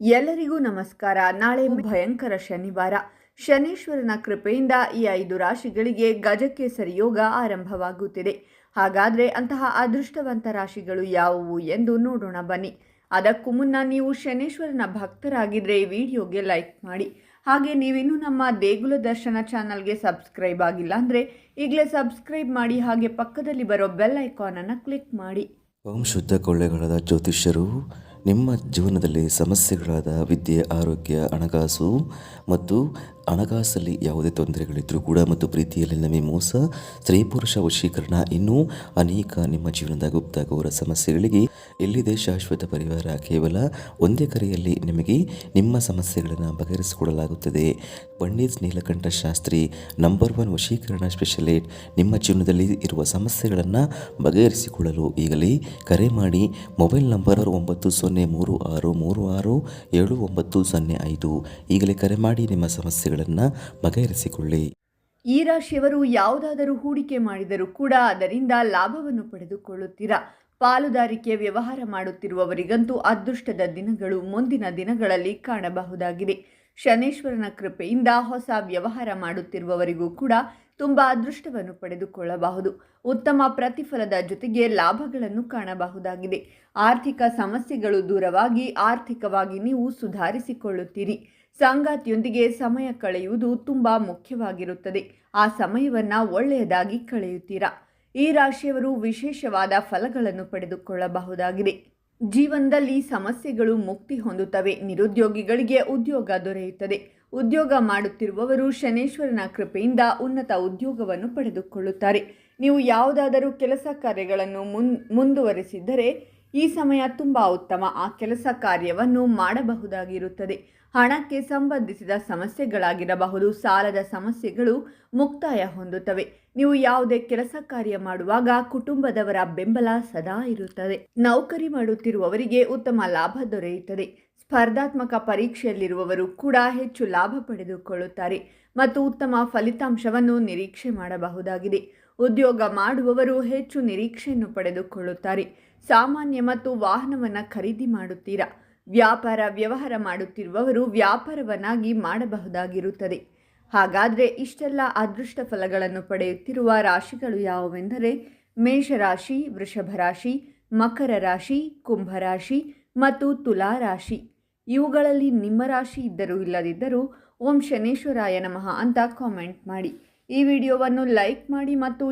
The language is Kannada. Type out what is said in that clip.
ಎಲ್ಲರಿಗೂ ನಮಸ್ಕಾರ. ನಾಳೆ ಭಯಂಕರ ಶನಿವಾರ. ಶನೀಶ್ವರನ ಕೃಪೆಯಿಂದ ಈ 5 ರಾಶಿಗಳಿಗೆ ಗಜಕೇಸರಿ ಯೋಗ ಆರಂಭವಾಗುತ್ತಿದೆ. ಹಾಗಾದರೆ ಅಂತಹ ಅದೃಷ್ಟವಂತ ರಾಶಿಗಳು ಯಾವುವು ಎಂದು ನೋಡೋಣ ಬನ್ನಿ. ಅದಕ್ಕೂ ಮುನ್ನ ನೀವು ಶನೀಶ್ವರನ ಭಕ್ತರಾಗಿದ್ದರೆ ಈ ವಿಡಿಯೋಗೆ ಲೈಕ್ ಮಾಡಿ. ಹಾಗೆ ನೀವಿನ್ನೂ ನಮ್ಮ ದೇಗುಲ ದರ್ಶನ ಚಾನಲ್ಗೆ ಸಬ್ಸ್ಕ್ರೈಬ್ ಆಗಿಲ್ಲ ಅಂದರೆ ಈಗಲೇ ಸಬ್ಸ್ಕ್ರೈಬ್ ಮಾಡಿ. ಹಾಗೆ ಪಕ್ಕದಲ್ಲಿ ಬರೋ ಬೆಲ್ ಐಕಾನನ್ನು ಕ್ಲಿಕ್ ಮಾಡಿ. ಓಂ ಶುದ್ಧ ಕೊಳ್ಳೆಗಾಲದ ಜ್ಯೋತಿಷ್ಯರು ನಿಮ್ಮ ಜೀವನದಲ್ಲಿ ಸಮಸ್ಯೆಗಳಾದ ವಿದ್ಯೆ, ಆರೋಗ್ಯ, ಹಣಕಾಸು ಮತ್ತು ಹಣಕಾಸಲ್ಲಿ ಯಾವುದೇ ತೊಂದರೆಗಳಿದ್ದರೂ ಕೂಡ ಮತ್ತು ಪ್ರೀತಿಯಲ್ಲಿ ನಮಗೆ ಮೋಸ, ಸ್ತ್ರೀ ಪುರುಷ ವಶೀಕರಣ, ಇನ್ನೂ ಅನೇಕ ನಿಮ್ಮ ಜೀವನದ ಗುಪ್ತ ಘೋರ ಸಮಸ್ಯೆಗಳಿಗೆ ಎಲ್ಲಿದೆ ಶಾಶ್ವತ ಪರಿಹಾರ. ಕೇವಲ ಒಂದೇ ಕರೆಯಲ್ಲಿ ನಿಮಗೆ ನಿಮ್ಮ ಸಮಸ್ಯೆಗಳನ್ನು ಬಗೆಹರಿಸಿಕೊಡಲಾಗುತ್ತದೆ. ಪಂಡಿತ್ ನೀಲಕಂಠ ಶಾಸ್ತ್ರಿ ನಂಬರ್ 1 ವಶೀಕರಣ ಸ್ಪೆಷಲಿಸ್ಟ್. ನಿಮ್ಮ ಜೀವನದಲ್ಲಿ ಇರುವ ಸಮಸ್ಯೆಗಳನ್ನು ಬಗೆಹರಿಸಿಕೊಳ್ಳಲು ಈಗಲೇ ಕರೆ ಮಾಡಿ. Mobile number 9036367905. ಈಗಲೇ ಕರೆ ಮಾಡಿ ನಿಮ್ಮ ಸಮಸ್ಯೆಗಳನ್ನು ಬಗೆಹರಿಸಿಕೊಳ್ಳಿ. ಈ ರಾಶಿಯವರು ಯಾವುದಾದರೂ ಹೂಡಿಕೆ ಮಾಡಿದರೂ ಕೂಡ ಅದರಿಂದ ಲಾಭವನ್ನು ಪಡೆದುಕೊಳ್ಳುತ್ತೀರಾ. ಪಾಲುದಾರಿಕೆ ವ್ಯವಹಾರ ಮಾಡುತ್ತಿರುವವರಿಗಂತೂ ಅದೃಷ್ಟದ ದಿನಗಳು ಮುಂದಿನ ದಿನಗಳಲ್ಲಿ ಕಾಣಬಹುದಾಗಿದೆ. ಶನೀಶ್ವರನ ಕೃಪೆಯಿಂದ ಹೊಸ ವ್ಯವಹಾರ ಮಾಡುತ್ತಿರುವವರಿಗೂ ಕೂಡ ತುಂಬ ಅದೃಷ್ಟವನ್ನು ಪಡೆದುಕೊಳ್ಳಬಹುದು. ಉತ್ತಮ ಪ್ರತಿಫಲದ ಜೊತೆಗೆ ಲಾಭಗಳನ್ನು ಕಾಣಬಹುದಾಗಿದೆ. ಆರ್ಥಿಕ ಸಮಸ್ಯೆಗಳು ದೂರವಾಗಿ ಆರ್ಥಿಕವಾಗಿ ನೀವು ಸುಧಾರಿಸಿಕೊಳ್ಳುತ್ತೀರಿ. ಸಂಗಾತಿಯೊಂದಿಗೆ ಸಮಯ ಕಳೆಯುವುದು ತುಂಬ ಮುಖ್ಯವಾಗಿರುತ್ತದೆ. ಆ ಸಮಯವನ್ನು ಒಳ್ಳೆಯದಾಗಿ ಕಳೆಯುತ್ತೀರಾ. ಈ ರಾಶಿಯವರು ವಿಶೇಷವಾದ ಫಲಗಳನ್ನು ಪಡೆದುಕೊಳ್ಳಬಹುದಾಗಿದೆ. ಜೀವನದಲ್ಲಿ ಸಮಸ್ಯೆಗಳು ಮುಕ್ತಿ ಹೊಂದುತ್ತವೆ. ನಿರುದ್ಯೋಗಿಗಳಿಗೆ ಉದ್ಯೋಗ ದೊರೆಯುತ್ತದೆ. ಉದ್ಯೋಗ ಮಾಡುತ್ತಿರುವವರು ಶನೀಶ್ವರನ ಕೃಪೆಯಿಂದ ಉನ್ನತ ಉದ್ಯೋಗವನ್ನು ಪಡೆದುಕೊಳ್ಳುತ್ತಾರೆ. ನೀವು ಯಾವುದಾದರೂ ಕೆಲಸ ಕಾರ್ಯಗಳನ್ನು ಮುಂದುವರೆಸಿದ್ದರೆ ಈ ಸಮಯ ತುಂಬ ಉತ್ತಮ. ಆ ಕೆಲಸ ಕಾರ್ಯವನ್ನು ಮಾಡಬಹುದಾಗಿರುತ್ತದೆ. ಹಣಕ್ಕೆ ಸಂಬಂಧಿಸಿದ ಸಮಸ್ಯೆಗಳಾಗಿರಬಹುದು, ಸಾಲದ ಸಮಸ್ಯೆಗಳು ಮುಕ್ತಾಯ ಹೊಂದುತ್ತವೆ. ನೀವು ಯಾವುದೇ ಕೆಲಸ ಕಾರ್ಯ ಮಾಡುವಾಗ ಕುಟುಂಬದವರ ಬೆಂಬಲ ಸದಾ ಇರುತ್ತದೆ. ನೌಕರಿ ಮಾಡುತ್ತಿರುವವರಿಗೆ ಉತ್ತಮ ಲಾಭ ದೊರೆಯುತ್ತದೆ. ಸ್ಪರ್ಧಾತ್ಮಕ ಪರೀಕ್ಷೆಯಲ್ಲಿರುವವರು ಕೂಡ ಹೆಚ್ಚು ಲಾಭ ಪಡೆದುಕೊಳ್ಳುತ್ತಾರೆ ಮತ್ತು ಉತ್ತಮ ಫಲಿತಾಂಶವನ್ನು ನಿರೀಕ್ಷೆ ಮಾಡಬಹುದಾಗಿದೆ. ಉದ್ಯೋಗ ಮಾಡುವವರು ಹೆಚ್ಚು ನಿರೀಕ್ಷೆಯನ್ನು ಪಡೆದುಕೊಳ್ಳುತ್ತಾರೆ. ಸಾಮಾನ್ಯ ಮತ್ತು ವಾಹನವನ್ನು ಖರೀದಿ ಮಾಡುತ್ತೀರಾ. ವ್ಯಾಪಾರ ವ್ಯವಹಾರ ಮಾಡುತ್ತಿರುವವರು ವ್ಯಾಪಾರವನ್ನಾಗಿ ಮಾಡಬಹುದಾಗಿರುತ್ತದೆ. ಹಾಗಾದರೆ ಇಷ್ಟೆಲ್ಲ ಅದೃಷ್ಟ ಫಲಗಳನ್ನು ಪಡೆಯುತ್ತಿರುವ ರಾಶಿಗಳು ಯಾವುವೆಂದರೆ ಮೇಷರಾಶಿ, ವೃಷಭ ರಾಶಿ, ಮಕರ ರಾಶಿ, ಕುಂಭರಾಶಿ ಮತ್ತು ತುಲಾ ರಾಶಿ. ಇವುಗಳಲ್ಲಿ ನಿಮ್ಮ ರಾಶಿ ಇದ್ದರೂ ಇಲ್ಲದಿದ್ದರೂ ಓಂ ಶನೇಶ್ವರಾಯ ನಮಃ ಅಂತ ಕಾಮೆಂಟ್ ಮಾಡಿ. ಈ ವಿಡಿಯೋವನ್ನು ಲೈಕ್ ಮಾಡಿ ಮತ್ತು